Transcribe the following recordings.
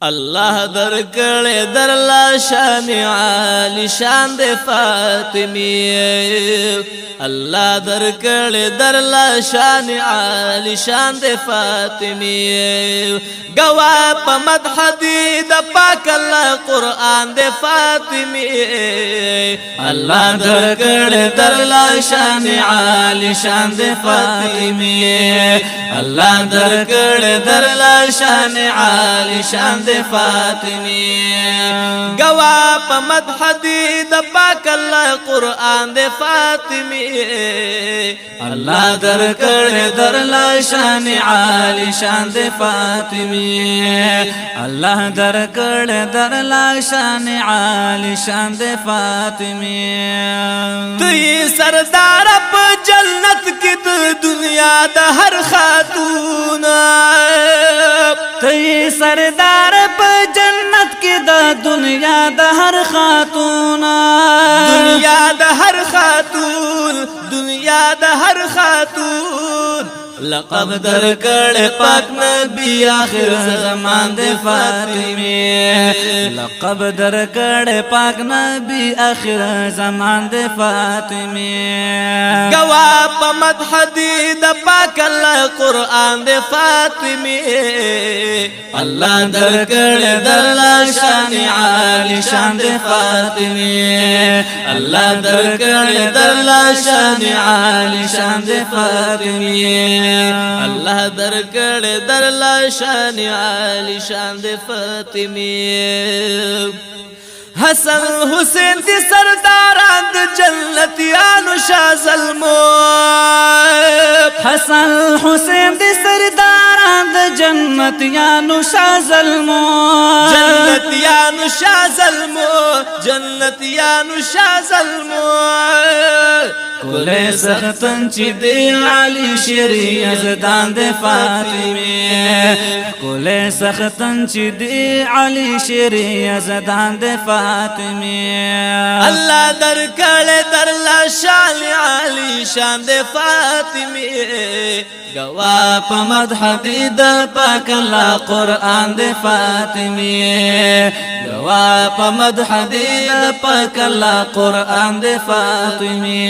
الله درکړې درلا شان عالی شان د فاطمی الله درکړې درلا شان عالی شان د فاطمی گوا په مدح دی د پاک الله قران د فاطمی الله درکړې درلا شان عالی شان د فاطمی الله درکړې درلا شان عالی شان فاطمی گوا په مدح دی د پاک الله قران د فاطمی الله درکړې درلا شان عالی شان د فاطمی الله درکړې درلا شان عالی شان د فاطمی دوی سردار په جنت کې د دنیا د هر خاتون دوی سردار په جنت کې د دنیا د هر خاتون دنیا د هر خاتون دنیا د هر خاتون لقب درکړې پاک نبی آخر زمان د فاطمی لقب درکړې پاک نبی آخر زمان د فاطمی گوا په مدح دی د پاک الله قران د فاطمی الله درکړې درلا شان عالی شان د فاطمی الله درکړې درلا شان عالی شان د فاطمی الله درکړې درلا شان عالی شان د فاطمی حسن حسین دی سرداران د جنتیانو شاه ظلمو حسن حسین دی سرداران د جنتیانو شاه ظلمو جنتیانو شاه ظلمو جنتیانو شاه ظلمو کله سختن چې دی علی شری یزدان د فاطمی کله سختن چې دی علی شری یزدان د فاطمی الله درکړې درلا شان علی شان د فاطمی گوا په مدح دی د پاک الله قران د فاطمی گوا په مدح دی د پاک الله قران د فاطمی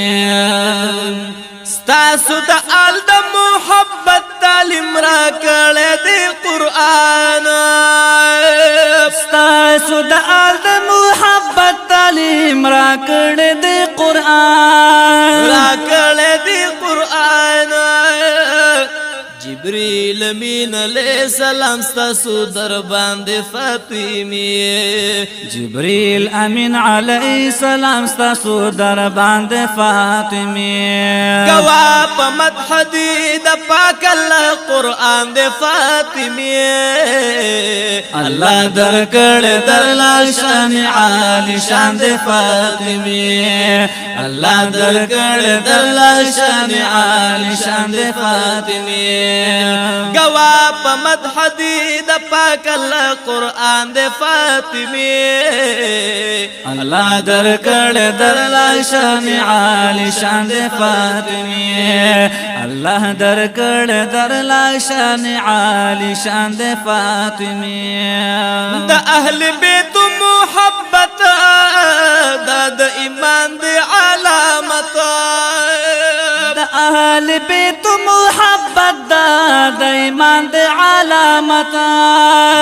ستاسو د آل د محبت تعلیم را کړې دی قران ستاسو د آل د محبت تعلیم را کړې دی قران را کړې دی قران جبريل امين عليه السلام ستاسو در باندې فاطمی جبريل امين عليه السلام ستاسو در باندې فاطمی گوا په مدح دی د پاک الله قران د فاطمی الله درکړې درلا شان عالی شان د فاطمی الله درکړې درلا شان عالی شان د فاطمی گوا په مدح دی د پاک الله قران د فاطمی الله درکړې درلا شان عالی شان د فاطمی الله درکړې درلا شان عالی شان د فاطمی د اهل بیت محبت د ایمان د علامت د اهل بیت محبت د ایمان د علامت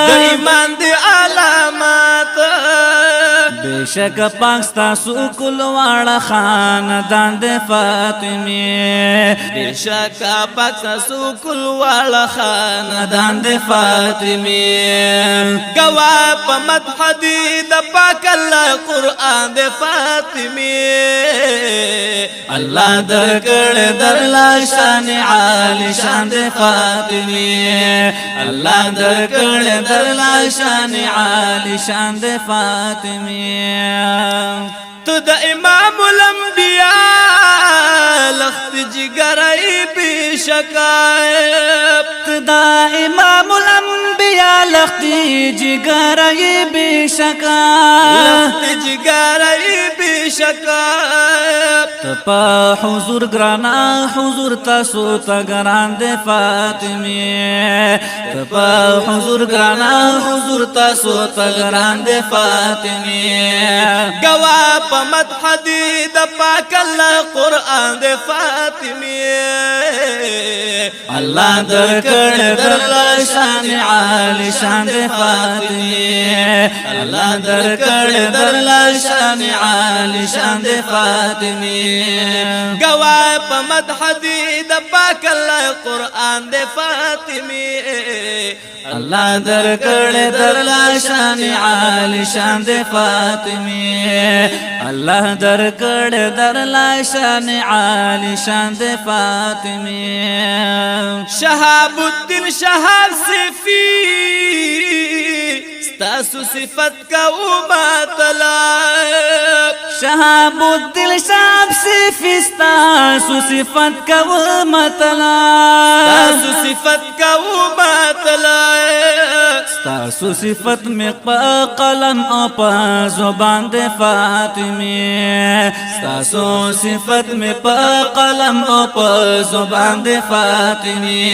د ایمان د علامت بشک پاکستا سوکل واړه خاندان د فاطمی بشک پاکستا سوکل واړه خاندان د فاطمی گوا په مدح دی د پاک الله قران د فاطمی الله درکړې درلا شان عالی شان د فاطمی الله درکړې درلا شان عالی شان د فاطمی تو د امام الانبیاء لخت جگرئی بشکایب تو دا امام الانبیاء لخت جگرئی بشکایب لخت جگرئی بشکایب تپا حضور گرانا حضور تاسو تا گران دے فاطمی تپا حضور گرانا حضور تاسو تا گران دے فاطمی گوا پا مدح دی دا پاک اللہ قرآن دے فاطمی اللہ در کڑ در شان عالی شان دے فاطمی اللہ در کڑ در شان عالی شان دے فاطمی گواہ پا مدح دی دا پاک اللہ قرآن دے فاطمی اللہ در کڑ در شان عالی شان دے فاطمی اللہ در کڑ در شان عالی شان دے فاطمی شہاب الدین شہاب صفی ستاسو صفت کا مطلب شہاب الدل شاب صفی ستاسو صفت کا مطلب ستاسو صفت کا مطلب ستاسو صفت میں پا قلم او پا زبان دے فاطمی ستاسو صفت میں پا قلم او پا زبان دے فاطمی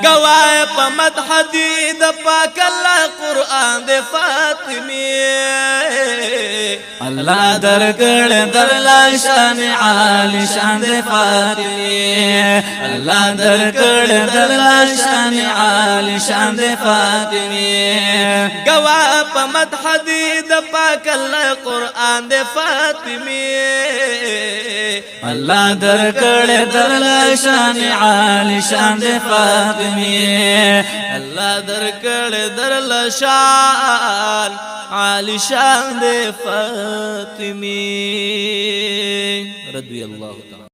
گواہ پا مدح دی دا پاک اللہ قرآن دے فاطمی اللہ در کڑ در شان عالی شان دے فاطمی اللہ در کڑ در شان عالی شان دے فاطمی گواہ پا مدح دی دا پاک اللہ قرآن دے فاطمی اللہ در کڑ در شان عالی شان دے فاطمی اللہ در کڑ در شان عالی شان دے فاطمی رضی اللہ